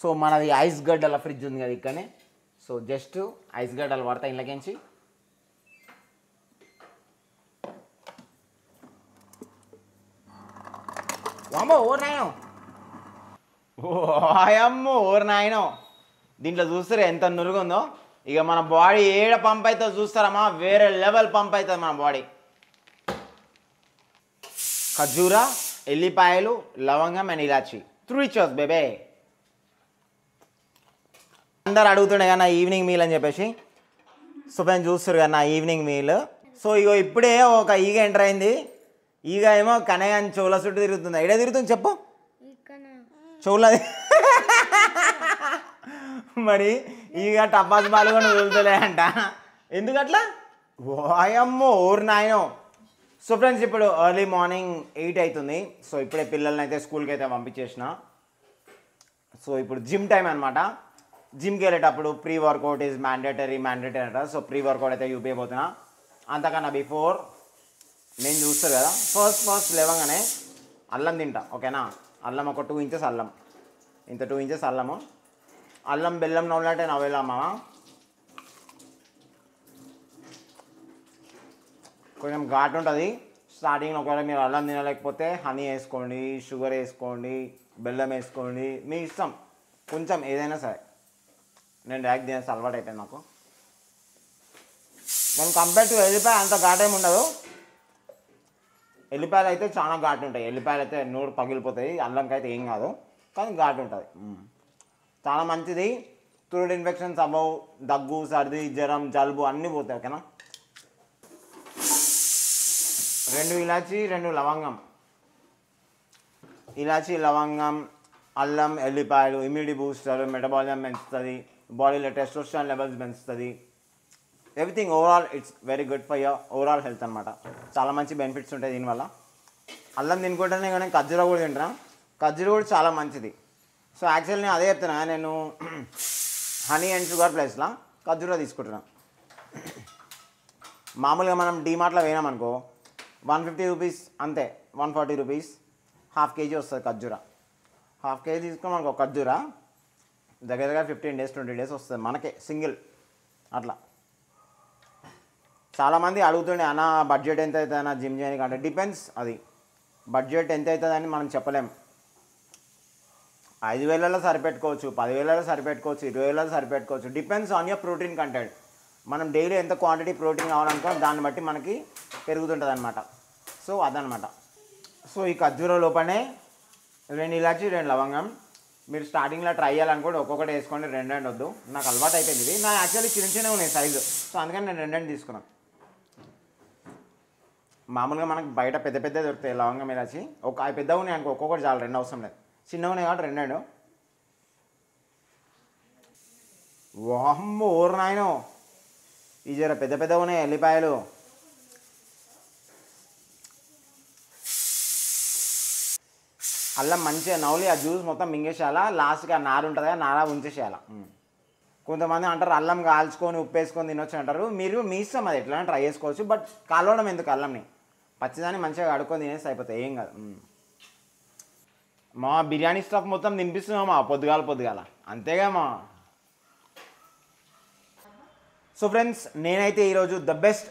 So మనది ice గడ్డల fridge ఉంది కదా ఇక్కడనే. సో జస్ట్ ఐస్ గడ్డలు పడతాయి ఇంట్లోకించి. వామ్మో ఓ నాయనో, ఓయమ్మో ఓరు నాయనో. దీంట్లో చూస్తారా ఎంత నురుగుందో. ఇక మన బాడీ ఏడ పంప్ అవుతుందో చూస్తారమ్మా, వేరే లెవెల్ పంప్ అవుతుంది మన బాడీ. ఖర్జూరా, ఎల్లిపాయలు, లవంగం అండ్ ఇలాచి 3 చోస్ బేబే. అందరు అడుగుతుండే కదా నా ఈవినింగ్ మీల్ అని చెప్పేసి. సో నేను చూస్తారు కదా నా ఈవినింగ్ మీల్. సో ఇగో ఇప్పుడే ఒక ఈగ ఎంటర్ అయింది. ఈగ ఏమో కనయ్య చెవుల చుట్టూ తిరుగుతుంది. ఎక్కడ తిరుగుతుంది చెప్పు? చెవులది. మరి ఈగ టపాస్ బాలు కూడా వదులుతలే అంట. ఎందుకట్లా? వాయమ్మో ఓరు నాయనో. సో ఫ్రెండ్స్ ఇప్పుడు ఎర్లీ మార్నింగ్ 8 అవుతుంది. సో ఇప్పుడే పిల్లల్ని అయితే స్కూల్కి అయితే పంపించేసిన. సో ఇప్పుడు జిమ్ టైం అనమాట. జిమ్కి వెళ్ళేటప్పుడు ప్రీ వర్కౌట్ ఈజ్ మ్యాండేటరీ అంట. సో ప్రీ వర్కౌట్ అయితే చూపించబోతున్నా. అంతకన్నా బిఫోర్ నేను చూస్తారు కదా, ఫస్ట్ లేవగానే అల్లం తింటా. ఓకేనా? అల్లం ఒక 2 ఇంచెస్ అల్లం, ఇంత 2 ఇంచెస్ అల్లము. అల్లం బెల్లం నవ్వులంటే నవ్వేలమ్మా. కొంచెం ఘాటు ఉంటుంది స్టార్టింగ్లో. ఒకవేళ మీరు అల్లం తినలేకపోతే హనీ వేసుకోండి, షుగర్ వేసుకోండి, బెల్లం వేసుకోండి, మీ ఇష్టం. కొంచెం ఏదైనా సరే. నేను డైరెక్ట్ తినేసి అలవాటు అయిపోయింది నాకు. నేను కంపేర్ టు ఎల్లిపాయ అంత ఘాటు ఏమి ఉండదు. ఎల్లిపాయలు అయితే చాలా ఘాటు ఉంటాయి. ఎల్లిపాయలు అయితే నోరు పగిలిపోతాయి. అల్లంకి అయితే ఏం కాదు, కానీ ఘాటు ఉంటుంది. చాలా మంచిది. థ్రోట్ ఇన్ఫెక్షన్స్ అబౌవ్, దగ్గు, సర్ది, జ్వరం, జలుబు అన్నీ పోతాయి. ఓకేనా? 2 ఇలాచి, 2 లవంగం. ఇలాచి, లవంగం, అల్లం, ఎల్లిపాయలు ఇమ్యూనిటీ బూస్టర్, మెటబాలిజం పెంచుతుంది, బాడీలో టెస్టోస్టెరాన్ లెవెల్స్ పెంచుతుంది. Everything overall it's very good for your overall health అనమాట. చాలా మంచి బెనిఫిట్స్ ఉంటాయి దీనివల్ల. అల్లం తినుకుంటేనే కానీ ఖర్జూర కూడా తింటాను. ఖర్జూర కూడా చాలా మంచిది. సో యాక్చువల్లీ నేను అదే చెప్తున్నా. నేను హనీ అండ్ షుగర్ ప్లేస్లో ఖర్జూర తీసుకుంటున్నాను. మామూలుగా మనం డీమార్ట్లో పోయినామనుకో 150 రూపీస్ అంతే, 140 రూపీస్ ½ కేజీ వస్తుంది ఖర్జూర. ½ కేజీ తీసుకుని మనకు ఖర్జూర దగ్గర 15 days 20 days వస్తుంది మనకే సింగిల్. అట్లా చాలామంది అడుగుతుండే అన్న బడ్జెట్ ఎంత అవుతుంది అన్న జిమ్ చేయడానికి అంటే డిపెండ్స్. అది బడ్జెట్ ఎంత అవుతుందని మనం చెప్పలేం. 5,000లో సరిపెట్టుకోవచ్చు, 10,000లో సరిపెట్టుకోవచ్చు, 20,000లో సరిపెట్టుకోవచ్చు. Depends on your protein content. మనం డైలీ ఎంత క్వాంటిటీ ప్రోటీన్ కావాలనుకో దాన్ని బట్టి మనకి పెరుగుతుంటుంది అనమాట. సో అదనమాట. సో ఈ ఖర్జూర లోపలనే 2 ఇలాచి, 2 లవంగం. మీరు స్టార్టింగ్లో ట్రై చేయాలనుకోండి ఒక్కొక్కటి వేసుకోండి, 2 వద్దు. నాకు అలవాటు అయిపోయింది ఇది. నా యాక్చువల్లీ చిన్న ఉన్నాయి సైజు. సో అందుకని నేను 2 తీసుకున్నాను. మామూలుగా మనకు బయట పెద్ద పెద్ద దొరుకుతాయి లవంగం, ఇలాచి. అవి పెద్దగా ఉన్నాయి అనుకో ఒక్కొక్కటి చాలు, 2 అవసరం లేదు. చిన్నగా ఉన్నాయి కాబట్టి 2. వామ్మో ఓరు నాయనో, ఈ జర పెద్ద పెద్దగా ఉన్నాయి ఎల్లిపాయలు. అల్లం మంచిగా నవ్వులి ఆ జ్యూస్ మొత్తం మింగేసేయాలా. లాస్ట్గా నారు ఉంటుంది కదా, నార ఉంచేసేయాలా. కొంతమంది అంటారు అల్లం కాల్చుకొని ఉప్పు వేసుకొని తినొచ్చు అంటారు. మీరు మీ ఇష్టం, అది ఎట్లైనా ట్రై చేసుకోవచ్చు. బట్ కాలవడం ఎందుకు? అల్లంని పచ్చిదాన్ని మంచిగా కడుక్కొని తినేసి అయిపోతాయి, ఏం కాదు. మా బిర్యానీ స్టాక్ మొత్తం తినిపిస్తున్నామా పొద్దుగాల అంతేగా మా. సో ఫ్రెండ్స్ నేనైతే ఈరోజు ద బెస్ట్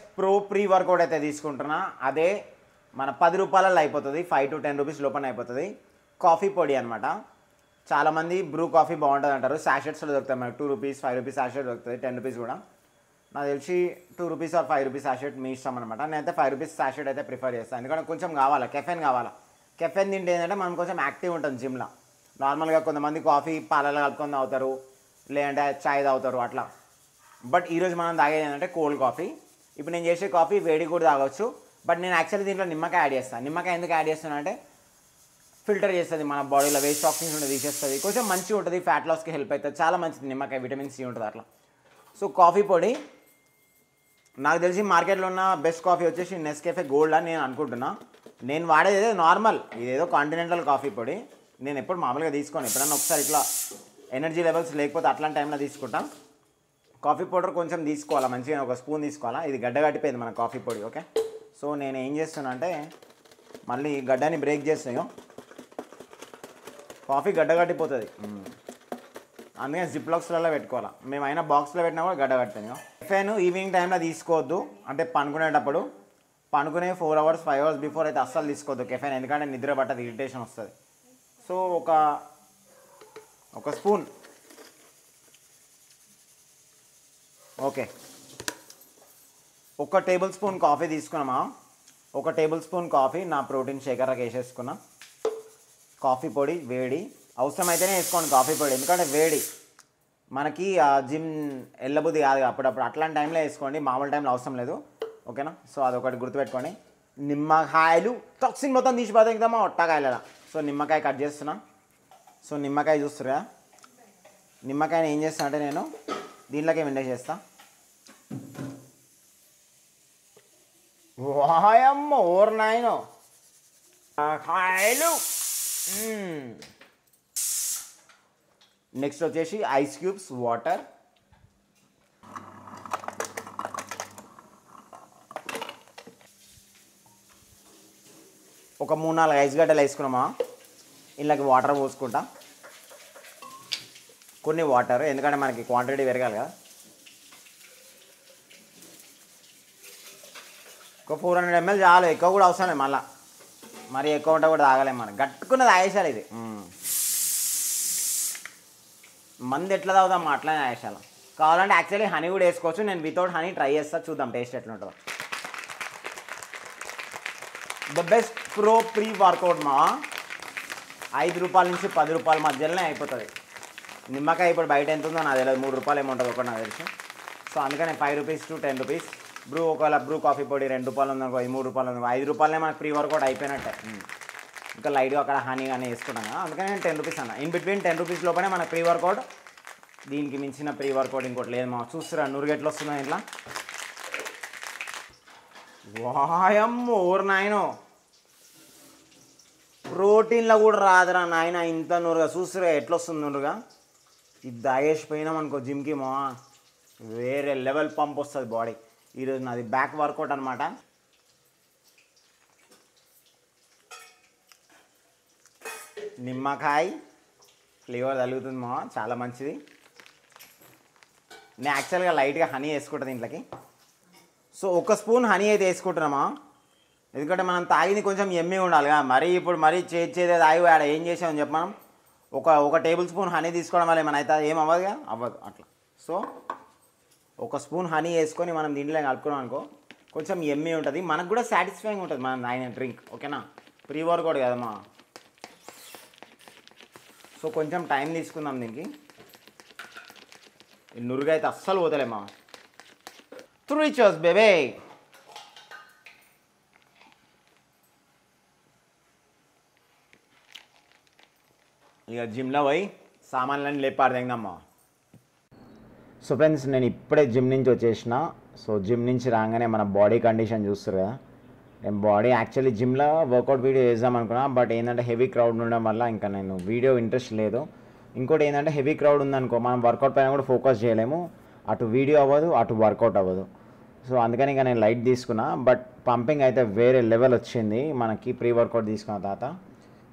ప్రీ వర్కౌట్ అయితే తీసుకుంటున్నా. అదే మన 10 రూపాయలలో అయిపోతుంది, 5 to 10 రూపీస్ లోపల అయిపోతుంది. కాఫీ పొడి అనమాట. చాలామంది బ్రూ కాఫీ బాగుంటుంది అంటారు. శాషెట్స్లో దొరుకుతాయి మనకు 2 రూపీస్, 5 రూపీస్ శాషెట్ దొరుకుతుంది, 10 రూపీస్ కూడా. నాకు తెలిసి 2 రూపీస్ ఆర్ 5 రూపీస్ శాషెట్ మీ ఇష్టం అనమాట. నేనైతే 5 రూపీస్ శాషెట్ అయితే ప్రిఫర్ చేస్తాను. ఎందుకంటే కొంచెం కావాలా, కెఫెన్ కావాలా. కెఫెన్ తింటే ఏంటంటే మనం కొంచెం యాక్టివ్ ఉంటుంది జిమ్లో. నార్మల్గా కొంతమంది కాఫీ పాలలో కలుపుకొని తాగుతారు, లేదంటే చాయ్ తాగుతారు అట్లా. బట్ ఈరోజు మనం తాగేది ఏంటంటే కోల్డ్ కాఫీ. ఇప్పుడు నేను చేసే కాఫీ వేడి కూడా తాగొచ్చు. బట్ నేను యాక్చువల్లీ దీంట్లో నిమ్మకాయ యాడ్ చేస్తాను. నిమ్మకాయ ఎందుకు యాడ్ చేస్తాను అంటే ఫిల్టర్ చేస్తుంది మన బాడీలో వేస్ట్ టాక్సిన్స్ ఉంటే తీసేస్తుంది. కొంచెం మంచిగా ఉంటుంది, ఫ్యాట్ లాస్కి హెల్ప్ అవుతుంది. చాలా మంచిది నిమ్మకాయ, విటమిన్ సి ఉంటుంది అట్లా. సో కాఫీ పొడి నాకు తెలిసి మార్కెట్లో ఉన్న బెస్ట్ కాఫీ వచ్చేసి నెస్కేఫే గోల్డ్ అని నేను అనుకుంటున్నా. నేను వాడేది ఏదో నార్మల్, ఇదేదో కాంటినెంటల్ కాఫీ పొడి. నేను ఎప్పుడు మామూలుగా తీసుకోను, ఎప్పుడన్నా ఒకసారి ఇట్లా ఎనర్జీ లెవెల్స్ లేకపోతే అట్లాంటి టైంలో తీసుకుంటాం. కాఫీ పౌడర్ కొంచెం తీసుకోవాలా, మంచిగా ఒక స్పూన్ తీసుకోవాలా. ఇది గడ్డ కట్టిపోయింది మన కాఫీ పొడి. ఓకే, సో నేను ఏం చేస్తున్నా అంటే మళ్ళీ గడ్డని బ్రేక్ చేస్తాను. కాఫీ గడ్డ కట్టిపోతుంది. అందుకని జిప్ లాక్స్లలో పెట్టుకోవాలి. మేమైనా బాక్స్లో పెట్టినా కూడా గడ్డ కట్టాను. కెఫెన్ ఈవినింగ్ టైంలో తీసుకోవద్దు, అంటే పనుకునేటప్పుడు. పనుకునే 4 hours 5 hours బిఫోర్ అయితే అస్సలు తీసుకోవద్దు కెఫెన్, ఎందుకంటే నిద్ర పట్టదు, ఇరిటేషన్ వస్తుంది. సో ఒక spoon, okay, 1 tablespoon coffee తీసుకున్నామా. 1 టేబుల్ స్పూన్ కాఫీ నా ప్రోటీన్ షేకర్కి వేసేసుకున్నా. కాఫీ పొడి వేడి, అవసరమైతేనే వేసుకోండి కాఫీ పొడి, ఎందుకంటే వేడి మనకి జిమ్ ఎల్లబుద్ధి కాదు అప్పుడప్పుడు, అట్లాంటి టైంలో వేసుకోండి, మామూలు టైంలో అవసరం లేదు. ఓకేనా. సో అదొకటి గుర్తుపెట్టుకోండి. నిమ్మకాయలు టాక్సిన్ మొత్తం తీసి పడతామా ఒట్టకాయల. సో నిమ్మకాయ కట్ చేస్తున్నా. సో నిమ్మకాయ చూస్తురా, నిమ్మకాయని ఏం చేస్తా అంటే నేను దీంట్లోకి వెండే చేస్తా. వాయమ్మ ఓర్ నాయనో కాయలు. నెక్స్ట్ వచ్చేసి ఐస్ క్యూబ్స్ వాటర్. ఒక 3-4 ఐస్ గడ్డలు వేసుకున్నామా. ఇళ్ళకి వాటర్ పోసుకుంటా, కొన్ని వాటర్, ఎందుకంటే మనకి క్వాంటిటీ పెరగాలి కదా. ఒక 400 ml చాలు, ఎక్కువ కూడా అవసరం లేదు. మళ్ళీ మరి ఎక్కువ ఉంటే కూడా తాగలేము, మనం గట్టుకున్నది ఆయేషాలు. ఇది మంది ఎట్లా తాగుదాం అట్లనే ఆయేషాలు. కావాలంటే యాక్చువల్లీ హనీ కూడా వేసుకోవచ్చు, నేను వితౌట్ హనీ ట్రై చేస్తా, చూద్దాం టేస్ట్ ఎట్లుంటుందో. ద బెస్ట్ ప్రీ వర్కౌట్ మా, 5 రూపాయల నుంచి 10 రూపాయల మధ్యలోనే అయిపోతుంది. నిమ్మకాయ ఇప్పుడు బయట ఎంత ఉందో నాకు తెలియదు, 3 రూపాయలు ఏముంటుంది ఒకటి నాకు తెలుసు. సో అందుకనే 5 రూపీస్ to 10 రూపీస్. బ్రూ ఒకవేళ బ్రూ కాఫీ పొడి 2 రూపాయలు ఉందనుకో, 3 రూపాయలు ఉంది, 5 రూపాయలనే మనకు ప్రీ వర్కౌట్ అయిపోయినట్టే. ఇంకా లైట్గా అక్కడ హనీ కానీ వేసుకుంటాం కదా, అందుకని నేను 10 రూపీస్ అన్న. ఇన్ బిట్వీన్ 10 రూపీస్ లోపలే మన ప్రీ వర్కౌట్. దీనికి మించిన ప్రీ వర్కౌట్ ఇంకోటి లేదు మా. చూస్తురా నురుగెట్లు వస్తుందో ఇట్లా. వాయమ్మ ఓర్ నాయనో, ప్రోటీన్లో కూడా రాదురా నాయన ఇంత నురుగా. చూస్తురా ఎట్లా వస్తుంది నురుగా. ఇది దాగేసిపోయినాం అనుకో జిమ్కి మా, వేరే లెవెల్ పంప్ వస్తుంది బాడీ. ఈరోజు నాది బ్యాక్ వర్కౌట్ అనమాట. నిమ్మకాయ ఫ్లేవర్ తగులుతుంది మా, చాలా మంచిది. నేను యాక్చువల్గా లైట్గా హనీ వేసుకుంటా దీంట్లోకి. సో 1 స్పూన్ హనీ అయితే వేసుకుంటున్నామా, ఎందుకంటే మనం తాగింది కొంచెం ఎమ్మి ఉండాలి కదా. మరీ ఇప్పుడు మరీ చేదే తాగి ఆడ ఏం చేసామని చెప్పి మనం ఒక టేబుల్ స్పూన్ హనీ తీసుకోవడం వల్ల ఏమైనా అయితే ఏం అవ్వదుగా, అవ్వదు అట్లా. సో 1 స్పూన్ హనీ వేసుకొని మనం దీంట్లో కలుపుకున్నాం అనుకో, కొంచెం ఎమ్మి ఉంటుంది, మనకు కూడా సాటిస్ఫైయింగ్ ఉంటుంది మనం తాగిన డ్రింక్. ఓకేనా, ప్రీ వర్కౌట్ కదమ్మా. సో కొంచెం టైం తీసుకుందాం దీనికి. ఈ నురుగా అయితే అస్సలు పోతలేమా. 3 cheers బేబే. ఇక జిమ్లో పోయి సామాన్లన్నీ లేపాడదమ్మా. సో ఫ్రెండ్స్ నేను ఇప్పుడే జిమ్ నుంచి వచ్చేసిన. సో జిమ్ నుంచి రాగానే మన బాడీ కండిషన్ చూస్తారు కదా. నేను బాడీ యాక్చువల్లీ జిమ్లో వర్కౌట్ వీడియో చేద్దాం అనుకున్నా, బట్ ఏంటంటే హెవీ క్రౌడ్ ఉండడం వల్ల ఇంకా నేను వీడియో ఇంట్రెస్ట్ లేదు. ఇంకోటి ఏంటంటే హెవీ క్రౌడ్ ఉందనుకో మనం వర్కౌట్ పైన కూడా ఫోకస్ చేయలేము, అటు వీడియో అవ్వదు అటు వర్కౌట్ అవ్వదు. సో అందుకని ఇంకా నేను లైట్ తీసుకున్నా, బట్ పంపింగ్ అయితే వేరే లెవెల్ వచ్చింది మనకి ప్రీ వర్కౌట్ తీసుకున్న తర్వాత.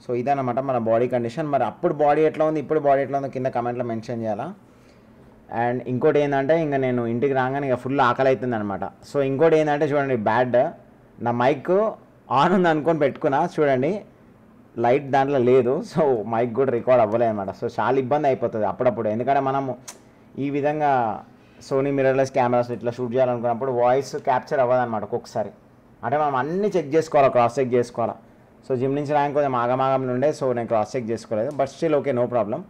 సో ఇదన్నమాట మన బాడీ కండిషన్. మరి అప్పుడు బాడీ ఎట్లా ఉంది ఇప్పుడు బాడీ ఎట్లా ఉందో కింద కమెంట్లో మెన్షన్ చేయాలా. అండ్ ఇంకోటి ఏంటంటే ఇంకా నేను ఇంటికి రాగానే ఇక ఫుల్ ఆకలి అవుతుంది అనమాట. సో ఇంకోటి ఏంటంటే చూడండి, బ్యాడ్ నా మైక్ ఆన్ ఉంది అనుకొని పెట్టుకున్నా, చూడండి లైట్ దాంట్లో లేదు. సో మైక్ కూడా రికార్డ్ అవ్వలేదు అనమాట. సో చాలా ఇబ్బంది అయిపోతుంది అప్పుడప్పుడు, ఎందుకంటే మనము ఈ విధంగా సోనీ మిర్రర్లెస్ కెమెరాస్ ఇట్లా షూట్ చేయాలనుకున్నప్పుడు వాయిస్ క్యాప్చర్ అవ్వదన్నమాట ఒక్కొక్కసారి. అంటే మనం అన్నీ చెక్ చేసుకోవాలి, క్రాస్ చెక్ చేసుకోవాలి. సో జిమ్ నుంచి రాక కొంచెం ఆగమాగం ఉండే, సో నేను క్రాస్ చెక్ చేసుకోలేదు, but still okay no problem.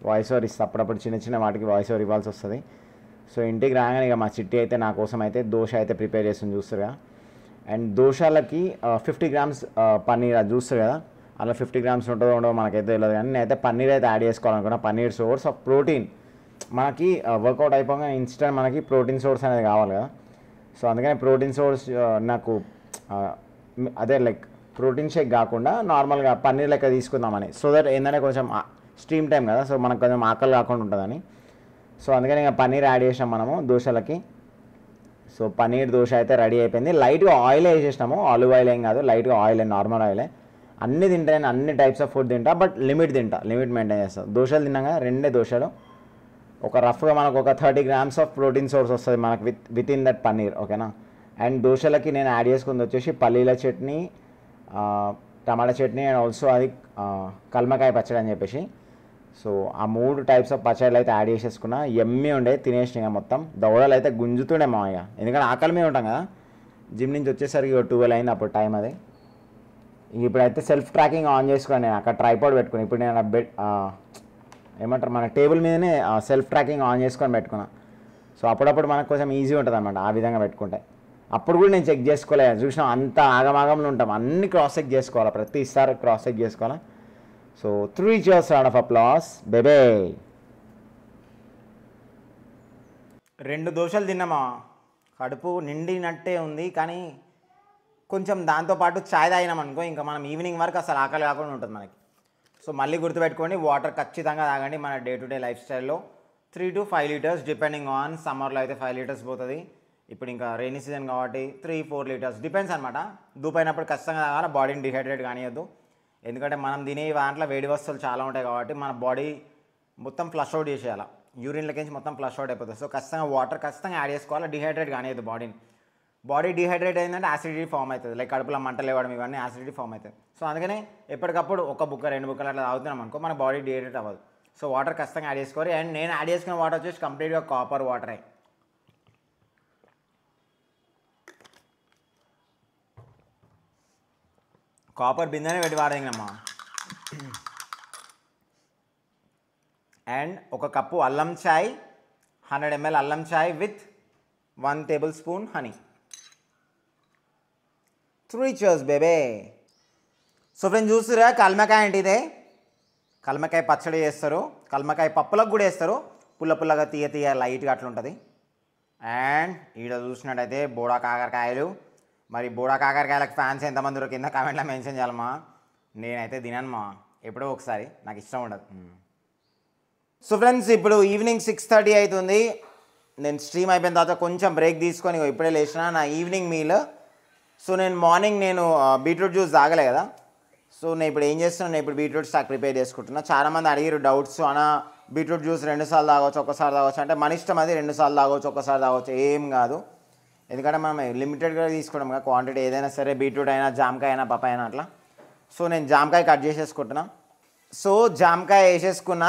Voice over ఇస్తే అప్పుడప్పుడు చిన్న చిన్న వాటికి వాయిస్ ఓవర్ ఇవ్వాల్సి వస్తుంది. సో ఇంటికి రాగానే ఇక మా చిట్టి అయితే నా కోసం అయితే దోశ అయితే ప్రిపేర్ చేస్తుంది చూస్తారు. అండ్ దోశలకి 50 grams పన్నీర్ అది చూస్తారు కదా, అలా 50 grams ఉంటుందో ఉండదో మనకైతే తెలియదు, కానీ నేనైతే పన్నీర్ అయితే యాడ్ చేసుకోవాలనుకున్నా. పన్నీర్ సోర్స్ ఆఫ్ ప్రోటీన్ మనకి వర్కౌట్ అయిపోగా ఇన్స్టెంట్ మనకి ప్రోటీన్ సోర్స్ అనేది కావాలి కదా. సో అందుకని ప్రోటీన్ సోర్స్ నాకు అదే లైక్ ప్రోటీన్ షేక్ కాకుండా నార్మల్గా పన్నీర్ లెక్క తీసుకుందామని. సో దట్ ఏంటంటే కొంచెం స్ట్రీమ్ టైం కదా, సో మనకు కొంచెం ఆకలి కాకుండా ఉంటుందని. సో అందుకని ఇంకా పన్నీర్ యాడ్ చేసాం మనము దోశలకి. సో పన్నీర్ దోశ అయితే రెడీ అయిపోయింది. లైట్గా ఆయిల్ వేసేసినాము, ఆలివ్ ఆయిల్ ఏం కాదు, లైట్గా ఆయిల్ నార్మల్ ఆయిలే. అన్నీ తింటాను, అన్ని టైప్స్ ఆఫ్ ఫుడ్ తింటా, బట్ లిమిట్ తింటా, లిమిట్ మెయింటైన్ చేస్తాను. దోశలు తిన్నాగా 2 దోశలు ఒక రఫ్గా మనకు ఒక 30 grams ఆఫ్ ప్రోటీన్ సోర్స్ వస్తుంది మనకు విత్ ఇన్ దట్ పన్నీర్, ఓకేనా. అండ్ దోశలకి నేను యాడ్ చేసుకుంది వచ్చేసి పల్లీల చట్నీ, టమాటా చట్నీ అండ్ ఆల్సో అది కల్మకాయ పచ్చడి అని చెప్పేసి. సో ఆ 3 టైప్స్ ఆఫ్ పచ్చళ్ళు అయితే యాడ్ చేసేసుకున్నా. ఎమ్మి ఉండే తినేసినాయి మొత్తం. దవడలు అయితే గుంజుతుండే మామయ్య, ఎందుకంటే ఆకలి మీద ఉంటాం కదా. జిమ్ నుంచి వచ్చేసరికి 12 అయింది అప్పుడు టైం అది. ఇప్పుడైతే సెల్ఫ్ ట్రాకింగ్ ఆన్ చేసుకుని నేను అక్కడ ట్రైపాడ్ పెట్టుకుని, ఇప్పుడు నేను ఏమంటారు మన టేబుల్ మీదనే సెల్ఫ్ ట్రాకింగ్ ఆన్ చేసుకొని పెట్టుకున్నా. సో అప్పుడప్పుడు మనకు కొంచెం ఈజీ ఉంటుంది అన్నమాట ఆ విధంగా పెట్టుకుంటే. అప్పుడు కూడా నేను చెక్ చేసుకోలేదు, చూసినా అంత ఆగమాగంలో ఉంటాం, అన్ని క్రాస్ చెక్ చేసుకోవాలి, ప్రతిసారి క్రాస్ చెక్ చేసుకోవాలి. So 3 cheers round of applause బేబే. 2 దోశలు తిన్నామా, కడుపు నిండినట్టే ఉంది. కానీ కొంచెం దాంతోపాటు ఛాయ్ తాగినాం అనుకో, ఇంకా మనం ఈవినింగ్ వరకు అసలు ఆకలి కాకుండా ఉంటుంది మనకి. సో మళ్ళీ గుర్తుపెట్టుకోండి, వాటర్ ఖచ్చితంగా తాగండి. మన డే టు డే లైఫ్ స్టైల్లో 3 to 5 liters డిపెండింగ్ ఆన్. సమ్మర్లో అయితే 5 liters పోతుంది. ఇప్పుడు ఇంకా రైనీ సీజన్ కాబట్టి 3-4 liters డిపెండ్స్ అనమాట. దూపైనప్పుడు ఖచ్చితంగా తాగాలి, బాడీని డిహైడ్రేట్ కానియద్దు. ఎందుకంటే మనం తినే దాంట్లో వేడి వస్తువులు చాలా ఉంటాయి కాబట్టి మన బాడీ మొత్తం ఫ్లష్ అవుట్ చేసేయాలి, యూరిన్లకించి మొత్తం ఫ్లష్ అవుట్ అయిపోతుంది. సో ఖచ్చితంగా వాటర్ ఖచ్చితంగా యాడ్ చేసుకోవాలి, డిహైడ్రేట్ కానియద్దు బాడీని. బాడీ డిహైడ్రేట్ అయిందంటే యాసిడిటీ ఫామ్ అవుతుంది, లైక్ కడుపులో మంటలు ఇవ్వడం ఇవన్నీ యాసిడిటీ ఫామ్ అవుతుంది. సో అందుకనే ఎప్పటికప్పుడు 1 బుక్క 2 బుక్కలు అట్లా తాగుతున్నాం అనుకో మన బాడీ డిహైడ్రేట్ అవ్వదు. సో వాటర్ ఖచ్చితంగా యాడ్ చేసుకోవాలి. అండ్ నేను యాడ్ చేసుకున్న వాటర్ వచ్చేసి కంప్లీట్గా కాపర్ వాటరే. కాపర్ బిందెనే పెట్టి వాడేనమ్మా. అండ్ 1 కప్పు అల్లం చాయ్, 100 ml అల్లం చాయ్ విత్ 1 tablespoon హనీ. 3 cheers బేబే. సో ఫ్రెండ్స్ చూస్తురా, కల్మకాయ అంటే ఇదే. కల్మకాయ పచ్చడి చేస్తారు, కల్మకాయ పప్పులకు కూడా వేస్తారు, పుల్ల పుల్లగా తీయ తీయ లైట్గా అట్లా ఉంటుంది. అండ్ ఈడ చూసినట్టయితే బోడా కాకరకాయలు. మరి బోడా కాకరకాయలకు ఫ్యాన్స్ ఎంతమంది ఉన్నారు కింద కామెంట్లో మెన్షన్ చేయాలమ్మా. నేనైతే తిననుమా, ఎప్పుడో ఒకసారి, నాకు ఇష్టం ఉండదు. సో ఫ్రెండ్స్ ఇప్పుడు ఈవినింగ్ 6:30 అవుతుంది. నేను స్ట్రీమ్ అయిపోయిన తర్వాత కొంచెం బ్రేక్ తీసుకొని ఇప్పుడే లేచిన నా ఈవినింగ్ మీల్. సో నేను మార్నింగ్ బీట్రూట్ జ్యూస్ తాగలే కదా. సో నేను ఇప్పుడు ఏం చేస్తున్నాను, నేను ఇప్పుడు బీట్రూట్ స్టాక్ ప్రిపేర్ చేసుకుంటున్నా. చాలామంది అడిగారు డౌట్స్, అన్న బీట్రూట్ జ్యూస్ 2 సార్లు తాగవచ్చు, 1 సారి తాగవచ్చు అంటే మన ఇష్టం అది. 2 సార్లు తాగవచ్చు, 1 సారి తాగవచ్చు, ఏం కాదు. ఎందుకంటే మనం లిమిటెడ్గా తీసుకోవడం కదా క్వాంటిటీ, ఏదైనా సరే బీట్రూట్ అయినా జామకాయ అయినా పప్పాయ అయినా అట్లా. సో నేను జామకాయ కట్ చేసేసుకుంటున్నా. సో జామకాయ వేసేసుకున్న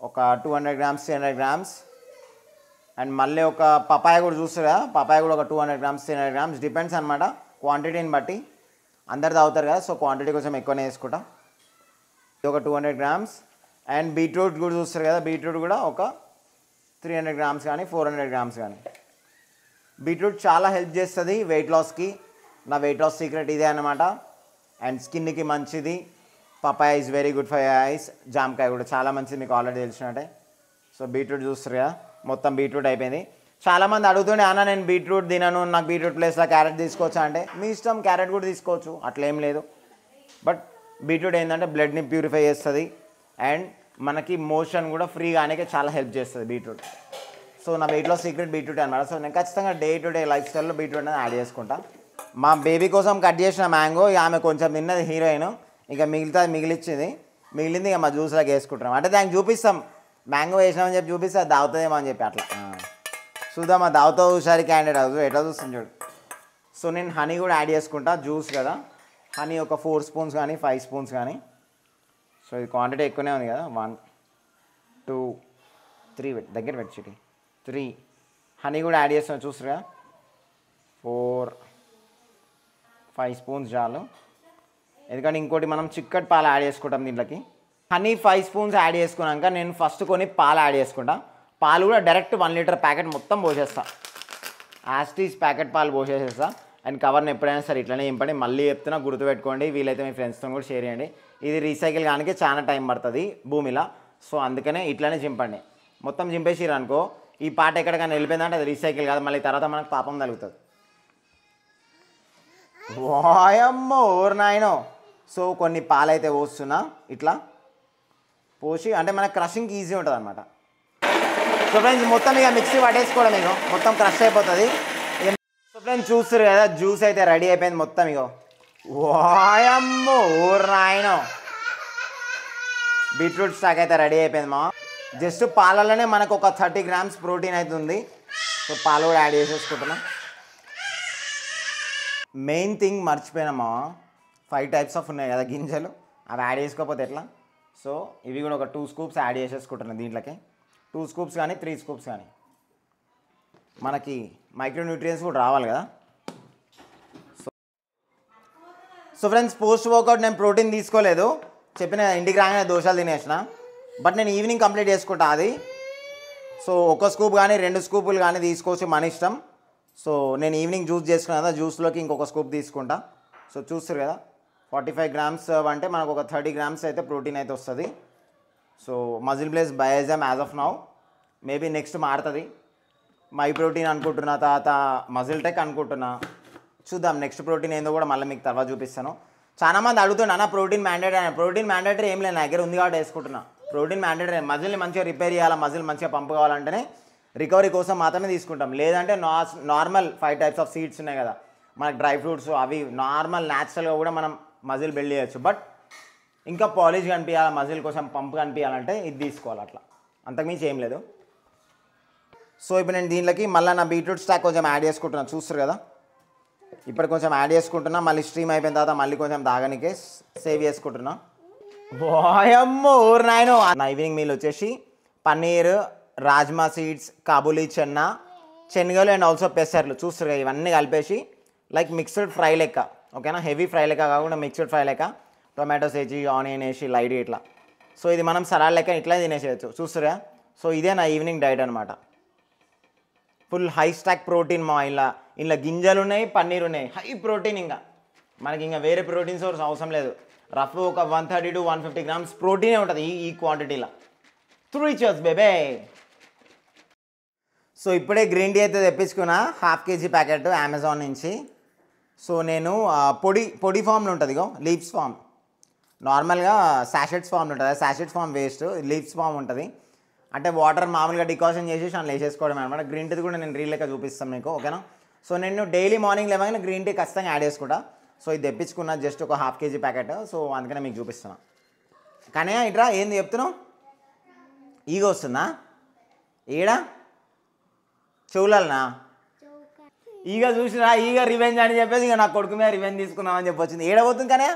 ఒక 200 grams 300 grams. అండ్ మళ్ళీ ఒక పపాయ కూడా చూస్తారా, పపాయ కూడా ఒక 200 grams 300 grams డిపెండ్స్ అనమాట క్వాంటిటీని బట్టి. అందరు తాగుతారు కదా, సో క్వాంటిటీ కొంచెం ఎక్కువనే వేసుకుంటా. ఇది ఒక 200 grams. అండ్ బీట్రూట్ కూడా చూస్తారు కదా, బీట్రూట్ కూడా ఒక 300 grams కానీ 400 grams కానీ. బీట్రూట్ చాలా హెల్ప్ చేస్తుంది వెయిట్ లాస్కి. నా వెయిట్ లాస్ సీక్రెట్ ఇదే అనమాట. అండ్ స్కిన్కి మంచిది. Papaya is very good for eyes. జామకాయ కూడా చాలా మంచిది, మీకు ఆల్రెడీ తెలిసినట్టే. సో బీట్రూట్ చూస్తారు కదా, మొత్తం బీట్రూట్ అయిపోయింది. చాలామంది అడుగుతుండే, అన్న నేను బీట్రూట్ తినను, నాకు బీట్రూట్ ప్లేస్లో క్యారెట్ తీసుకోవచ్చా అంటే మీ ఇష్టం, క్యారెట్ కూడా తీసుకోవచ్చు, అట్లేం లేదు. బట్ బీట్రూట్ ఏంటంటే బ్లడ్ని ప్యూరిఫై చేస్తుంది అండ్ మనకి మోషన్ కూడా ఫ్రీ కానీ చాలా హెల్ప్ చేస్తుంది బీట్రూట్. సో నా వెయిట్ లాస్ సీక్రెట్ బీట్రూట్ అనమాట. సో నేను ఖచ్చితంగా డే టు డే లైఫ్ స్టైల్లో బీట్రూట్ అనేది యాడ్ చేసుకుంటా. మా బేబీ కోసం కట్ చేసిన మ్యాంగో ఆమె కొంచెం తిన్నది హీరోయిన్, ఇక మిగిలింది ఇక మా జ్యూస్లోకి వేసుకుంటాం. అంటే దానికి చూపిస్తాం, మ్యాంగో వేసినామని చెప్పి చూపిస్తే అది దావుతుందేమో అని చెప్పి అట్లా చూద్దాం. అది దావుతావు హుషారి క్యాండిడేట్ అవుతుంది, ఎట్లా చూస్తుంది చూడు. సో నేను హనీ కూడా యాడ్ చేసుకుంటా, జ్యూస్ కదా. హనీ ఒక 4 spoons కానీ 5 spoons కానీ. సో ఇది క్వాంటిటీ ఎక్కువనే ఉంది కదా, 1 2 3 దగ్గర పెట్టి 3 హనీ కూడా యాడ్ చేస్తున్నా చూసారా. 4 5 spoons చాలు, ఎందుకంటే ఇంకోటి మనం చిక్కటి పాలు యాడ్ చేసుకుంటాం దీంట్లోకి. హనీ 5 spoons యాడ్ చేసుకున్నాక నేను ఫస్ట్ కొన్ని పాలు యాడ్ చేసుకుంటా. పాలు కూడా డైరెక్ట్ 1 liter ప్యాకెట్ మొత్తం పోసేస్తా, యాస్టీస్ ప్యాకెట్ పాలు పోసేసేస్తా. అండ్ కవర్ని ఎప్పుడైనా సరే ఇట్లనే చింపండి. మళ్ళీ చెప్తున్నా, గుర్తుపెట్టుకోండి, వీలైతే మీ ఫ్రెండ్స్తో కూడా షేర్ చేయండి. ఇది రీసైకిల్ కానీ చాలా టైం పడుతుంది భూమిలో. సో అందుకనే ఇట్లనే చింపండి. మొత్తం చింపేసిరు అనుకో, ఈ పాట ఎక్కడికైనా వెళ్ళిపోయిందంటే అది రీసైకిల్ కాదు, మళ్ళీ తర్వాత మనకు పాపం తగులుతుంది. వాయమ్మో ఓరు నాయనో. సో కొన్ని పాలైతే పోస్తున్నా, ఇట్లా పోసి అంటే మనకు క్రషింగ్కి ఈజీ ఉంటుంది అనమాట. సో ఫ్రెండ్స్ మొత్తం ఇక మిక్సీ పట్టేసుకోవడం, ఇగో మొత్తం క్రష్ అయిపోతుంది. సో ఫ్రెండ్స్ చూస్తారు కదా, జ్యూస్ అయితే రెడీ అయిపోయింది మొత్తం. ఇగో వాయమ్మో ఓరు నాయనో, బీట్రూట్ స్టాక్ అయితే రెడీ అయిపోయింది మా. జస్ట్ పాలలోనే మనకు ఒక 30 grams ప్రోటీన్ అవుతుంది. సో పాలు కూడా యాడ్ చేసేసుకుంటున్నా. మెయిన్ థింగ్ మర్చిపోయినామా, 5 types ఆఫ్ ఉన్నాయి కదా గింజలు, అవి యాడ్ చేసుకోకపోతే ఎట్లా. సో ఇవి కూడా ఒక 2 scoops యాడ్ చేసేసుకుంటున్నాను దీంట్లోకి. 2 scoops కానీ 3 scoops కానీ, మనకి మైక్రోన్యూట్రియన్స్ కూడా రావాలి కదా. సో ఫ్రెండ్స్, పోస్ట్ వర్కౌట్ నేను ప్రోటీన్ తీసుకోలేదు, చెప్పిన ఇంటికి రాగానే దోశలు తినేసిన. బట్ నేను ఈవినింగ్ కంప్లీట్ చేసుకుంటా అది. సో 1 scoop కానీ 2 scoopలు కానీ తీసుకోవచ్చు, మన ఇష్టం. సో నేను ఈవినింగ్ జ్యూస్ చేసుకున్నా కదా, జ్యూస్లోకి ఇంకొక స్కూప్ తీసుకుంటా. సో చూస్తారు కదా, 45 grams అంటే మనకు ఒక 30 grams అయితే ప్రోటీన్ అయితే వస్తుంది. So muscle blaze Biozyme as of now, maybe next మారుతుంది. మై ప్రోటీన్ అనుకుంటున్నా, తర్వాత మజిల్ టెక్ అనుకుంటున్నా. చూద్దాం నెక్స్ట్ ప్రోటీన్ ఏందో కూడా మళ్ళీ మీకు తర్వాత చూపిస్తాను. చాలామంది అడుగుతున్నా ప్రోటీన్ మ్యాండేటరీ. ప్రోటీన్ మ్యాండేటరీ ఏం లేదు, నా దగ్గర ఉంది కాబట్టి వేసుకుంటున్నా. ప్రోటీన్ మ్యాండేటరీ, మజిల్ని మంచిగా రిపేర్ చేయాలా, మజిల్ మంచిగా పంప్ కావాలంటేనే రికవరీ కోసం మాత్రమే తీసుకుంటాం. లేదంటే నార్మల్ 5 types ఆఫ్ సీడ్స్ ఉన్నాయి కదా, మనకి డ్రై ఫ్రూట్స్, అవి నార్మల్ న్యాచురల్గా కూడా మనం మజిల్ బిల్డ్ చేయొచ్చు. బట్ ఇంకా పాలిష్ కనిపించాలి, మజిల్ కోసం పంప్ కనిపించాలంటే ఇది తీసుకోవాలి, అట్లా అంతకుమించి ఏం లేదు. సో ఇప్పుడు నేను దీంట్లోకి మళ్ళీ నా బీట్రూట్ స్టాక్ కొంచెం యాడ్ చేసుకుంటున్నాను, చూస్తారు కదా. ఇప్పుడు కొంచెం యాడ్ చేసుకుంటున్నా, మళ్ళీ స్ట్రీమ్ అయిపోయిన తర్వాత మళ్ళీ కొంచెం తాగనికే సేవ్ చేసుకుంటున్నా. వాయమ్మో ఊరు నాయను. నా ఈవినింగ్ మీల్ వచ్చేసి పన్నీర్, రాజ్మా సీడ్స్, కాబూలీ చెన్నా, శనగలు అండ్ ఆల్సో పెసర్లు, చూస్తారు కదా. ఇవన్నీ కలిపేసి లైక్ మిక్స్డ్ ఫ్రై లెక్క, ఓకేనా. హెవీ ఫ్రై లెక్క కాకుండా మిక్స్డ్ ఫ్రై లెక్క, టొమాటోస్ వేసి ఆనియన్ వేసి లైట్ ఇట్లా. సో ఇది మనం సలాడ్ లెక్క ఇట్లా తినేసేయచ్చు, చూస్తారా. సో ఇదే నా ఈవినింగ్ డైట్ అనమాట. ఫుల్ హై స్టాక్ ప్రోటీన్ మా ఇలా గింజలు ఉన్నాయి, పన్నీర్ ఉన్నాయి, హై ప్రోటీన్. ఇంకా మనకి ఇంకా వేరే ప్రోటీన్ సోర్స్ అవసరం లేదు. రఫ్ ఒక 130 to 150 grams ప్రోటీనే ఉంటుంది ఈ క్వాంటిటీలో. 3 cheers బేబే. సో ఇప్పుడే గ్రీన్ టీ అయితే తెప్పించుకున్నా, 1/2 kg ప్యాకెట్ అమెజాన్ నుంచి. సో నేను పొడి ఫామ్లో ఉంటుంది, లీవ్స్ ఫామ్. నార్మల్గా సాషెట్స్ ఫామ్ ఉంటుంది, sachets form waste, leaves form ఉంటుంది. అంటే వాటర్ మామూలుగా డికాషన్ చేసేసి అందులో వేసేసుకోవడం అనమాట. గ్రీన్ టీ కూడా నేను రీల్ లెక్క చూపిస్తాను మీకు, ఓకేనా. సో నేను డైలీ మార్నింగ్ లేవగానే గ్రీన్ టీ ఖచ్చితంగా యాడ్ చేసుకుంటా. సో ఇది తెప్పించుకున్నా జస్ట్ ఒక 1/2 kg ప్యాకెట్. సో అందుకనే మీకు చూపిస్తున్నా. కానీ ఇట్రా ఏంది చెప్తున్నావు, ఈగ వస్తుందా ఈడ చెవులనా? ఈగ చూసిరా, ఈగ రివెంజ్ అని చెప్పేసి ఇక నా కొడుకు మీద రివెంజ్ తీసుకున్నామని చెప్పి వచ్చింది. ఏడ పోతుంది కానీ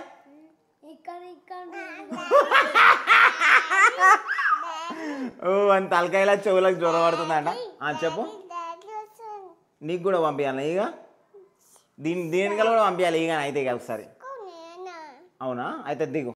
ఓ అని తలకాయలా చెవులకు జ్వరం పడుతుందంట. చెప్పు, నీకు కూడా పంపించాలి ఈగ, దీనికల్లా కూడా పంపించాలి ఈగ అయితే ఇక ఒకసారి. అవునా, అయితే దిగు.